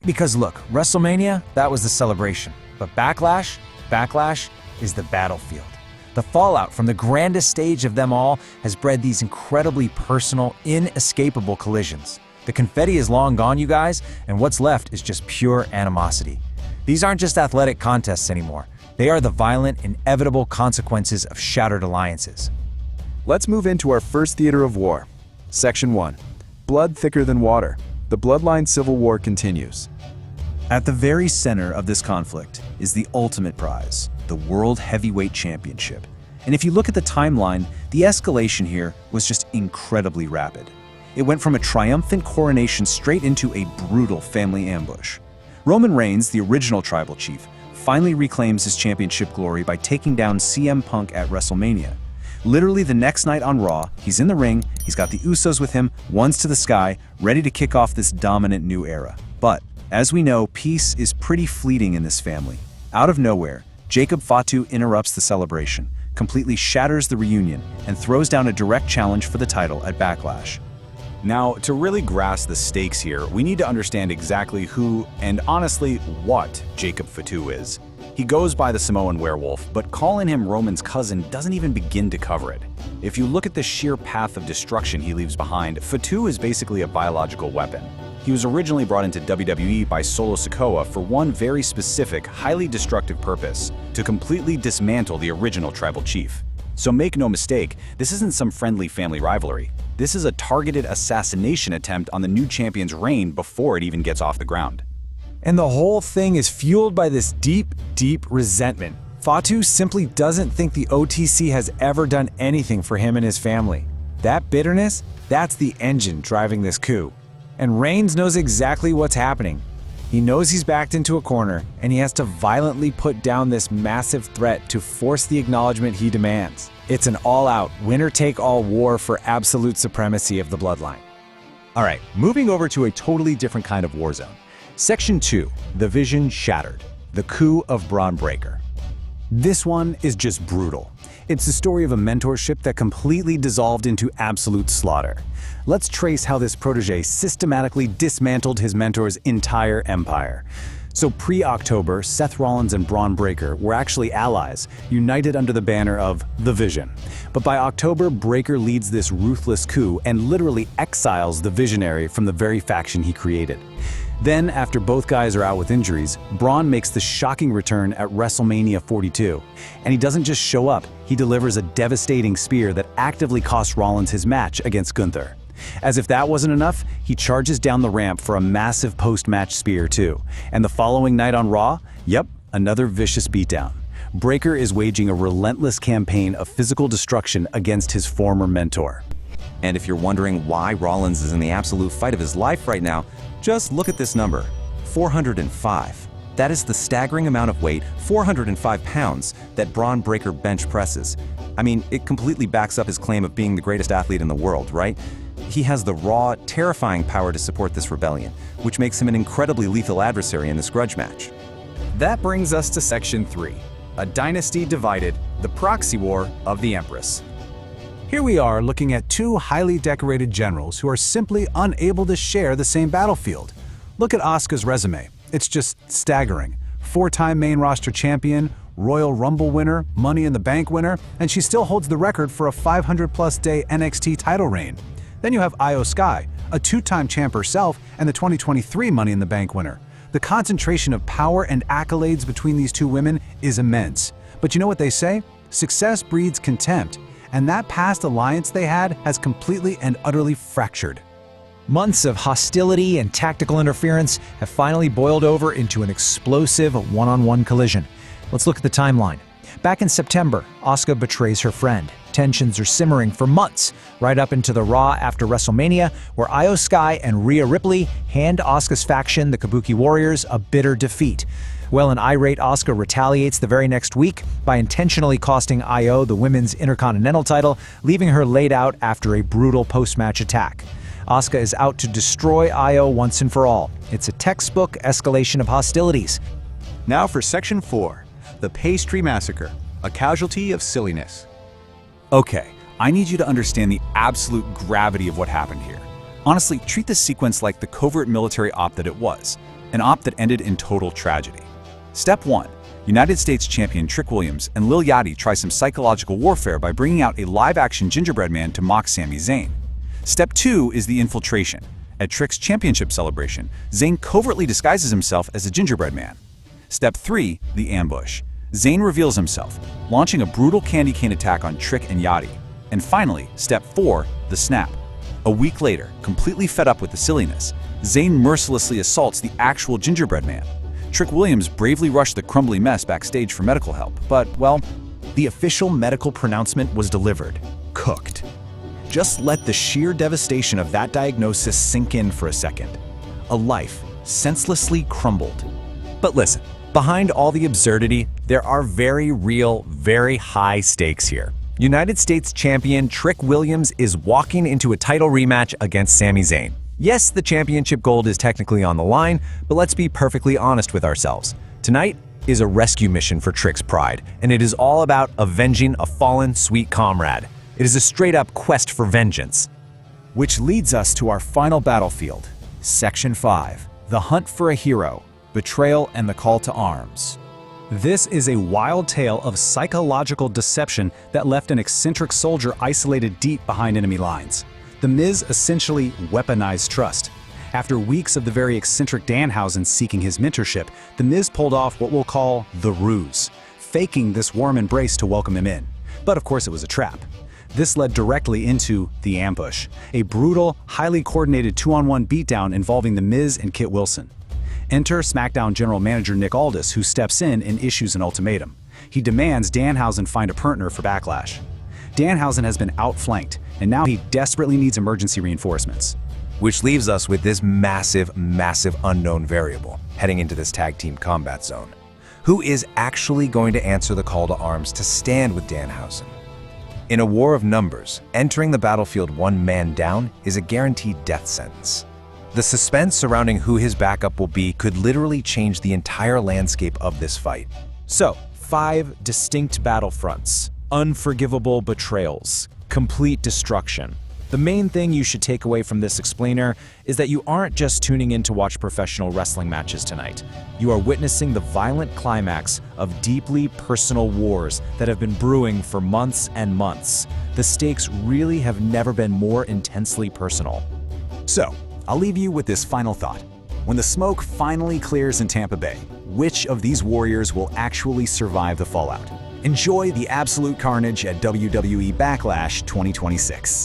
Because look, WrestleMania, that was the celebration. But Backlash is the battlefield. The fallout from the grandest stage of them all has bred these incredibly personal, inescapable collisions. The confetti is long gone, you guys, and what's left is just pure animosity. These aren't just athletic contests anymore. They are the violent, inevitable consequences of shattered alliances. Let's move into our first theater of war. Section 1. Blood thicker than water. The bloodline civil war continues. At the very center of this conflict is the ultimate prize, the World Heavyweight Championship. And if you look at the timeline, the escalation here was just incredibly rapid. It went from a triumphant coronation straight into a brutal family ambush. Roman Reigns, the original tribal chief, finally reclaims his championship glory by taking down CM Punk at WrestleMania. Literally the next night on Raw, he's in the ring, he's got the Usos with him, one's to the sky, ready to kick off this dominant new era. But, as we know, peace is pretty fleeting in this family. Out of nowhere, Jacob Fatu interrupts the celebration, completely shatters the reunion, and throws down a direct challenge for the title at Backlash. Now, to really grasp the stakes here, we need to understand exactly who, and honestly, what Jacob Fatu is. He goes by the Samoan Werewolf, but calling him Roman's cousin doesn't even begin to cover it. If you look at the sheer path of destruction he leaves behind, Fatu is basically a biological weapon. He was originally brought into WWE by Solo Sikoa for one very specific, highly destructive purpose: to completely dismantle the original tribal chief. So make no mistake, this isn't some friendly family rivalry. This is a targeted assassination attempt on the new champion's reign before it even gets off the ground. And the whole thing is fueled by this deep resentment. Fatu simply doesn't think the OTC has ever done anything for him and his family. That bitterness, that's the engine driving this coup. And Reigns knows exactly what's happening. He knows he's backed into a corner, and he has to violently put down this massive threat to force the acknowledgement he demands. It's an all-out, winner-take-all war for absolute supremacy of the bloodline. All right, moving over to a totally different kind of war zone. Section 2, the vision shattered, the coup of Braun Breaker. This one is just brutal. It's the story of a mentorship that completely dissolved into absolute slaughter. Let's trace how this protege systematically dismantled his mentor's entire empire. So pre-October, Seth Rollins and Braun Breaker were actually allies, united under the banner of The Vision. But by October, Breaker leads this ruthless coup and literally exiles the visionary from the very faction he created. Then, after both guys are out with injuries, Braun makes the shocking return at WrestleMania 42. And he doesn't just show up, he delivers a devastating spear that actively costs Rollins his match against Gunther. As if that wasn't enough, he charges down the ramp for a massive post-match spear too. And the following night on Raw, yep, another vicious beatdown. Breaker is waging a relentless campaign of physical destruction against his former mentor. And if you're wondering why Rollins is in the absolute fight of his life right now, just look at this number, 405. That is the staggering amount of weight, 405 pounds, that Braun Breaker bench presses. I mean, it completely backs up his claim of being the greatest athlete in the world, right? He has the raw, terrifying power to support this rebellion, which makes him an incredibly lethal adversary in this grudge match. That brings us to Section 3, a dynasty divided, the proxy war of the Empress. Here we are looking at two highly decorated generals who are simply unable to share the same battlefield. Look at Asuka's resume. It's just staggering. 4-time main roster champion, Royal Rumble winner, Money in the Bank winner, and she still holds the record for a 500-plus day NXT title reign. Then you have Io Sky, a 2-time champ herself and the 2023 Money in the Bank winner. The concentration of power and accolades between these two women is immense. But you know what they say? Success breeds contempt. And that past alliance they had has completely and utterly fractured. Months of hostility and tactical interference have finally boiled over into an explosive one-on-one collision. Let's look at the timeline. Back in September, Asuka betrays her friend. Tensions are simmering for months, right up into the Raw after WrestleMania, where Io Sky and Rhea Ripley hand Asuka's faction, the Kabuki Warriors, a bitter defeat. Well, an irate Asuka retaliates the very next week by intentionally costing Io the Women's Intercontinental title, leaving her laid out after a brutal post-match attack. Asuka is out to destroy Io once and for all. It's a textbook escalation of hostilities. Now for Section 4, the Pastry Massacre, a casualty of silliness. Okay, I need you to understand the absolute gravity of what happened here. Honestly, treat this sequence like the covert military op that it was. an op that ended in total tragedy. Step 1. United States champion Trick Williams and Lil Yachty try some psychological warfare by bringing out a live-action gingerbread man to mock Sami Zayn. Step 2 is the infiltration. At Trick's championship celebration, Zayn covertly disguises himself as a gingerbread man. Step 3, the ambush. Zayn reveals himself, launching a brutal candy cane attack on Trick and Yachty. And finally, Step 4, the snap. A week later, completely fed up with the silliness, Zayn mercilessly assaults the actual gingerbread man. Trick Williams bravely rushed the crumbly mess backstage for medical help, but, well, The official medical pronouncement was delivered. Cooked. Just let the sheer devastation of that diagnosis sink in for a second. A life senselessly crumbled. But listen, behind all the absurdity, there are very real, very high stakes here. United States champion Trick Williams is walking into a title rematch against Sami Zayn. Yes, the championship gold is technically on the line, but let's be perfectly honest with ourselves. Tonight is a rescue mission for Trick's pride, and it is all about avenging a fallen sweet comrade. It is a straight-up quest for vengeance. Which leads us to our final battlefield, Section 5, the hunt for a hero, betrayal and the call to arms. This is a wild tale of psychological deception that left an eccentric soldier isolated deep behind enemy lines. The Miz essentially weaponized trust. After weeks of the very eccentric Danhausen seeking his mentorship, The Miz pulled off what we'll call the ruse, faking this warm embrace to welcome him in. But of course it was a trap. This led directly into the ambush, a brutal, highly coordinated 2-on-1 beatdown involving The Miz and Kit Wilson. Enter SmackDown General Manager Nick Aldis, who steps in and issues an ultimatum. He demands Danhausen find a partner for Backlash. Danhausen has been outflanked, and now he desperately needs emergency reinforcements. Which leaves us with this massive unknown variable heading into this tag team combat zone. Who is actually going to answer the call to arms to stand with Danhausen? In a war of numbers, entering the battlefield one man down is a guaranteed death sentence. The suspense surrounding who his backup will be could literally change the entire landscape of this fight. So, 5 distinct battlefronts, unforgivable betrayals, complete destruction. The main thing you should take away from this explainer is that you aren't just tuning in to watch professional wrestling matches tonight. You are witnessing the violent climax of deeply personal wars that have been brewing for months and months. The stakes really have never been more intensely personal. So, I'll leave you with this final thought. When the smoke finally clears in Tampa Bay, which of these warriors will actually survive the fallout? Enjoy the absolute carnage at WWE Backlash 2026.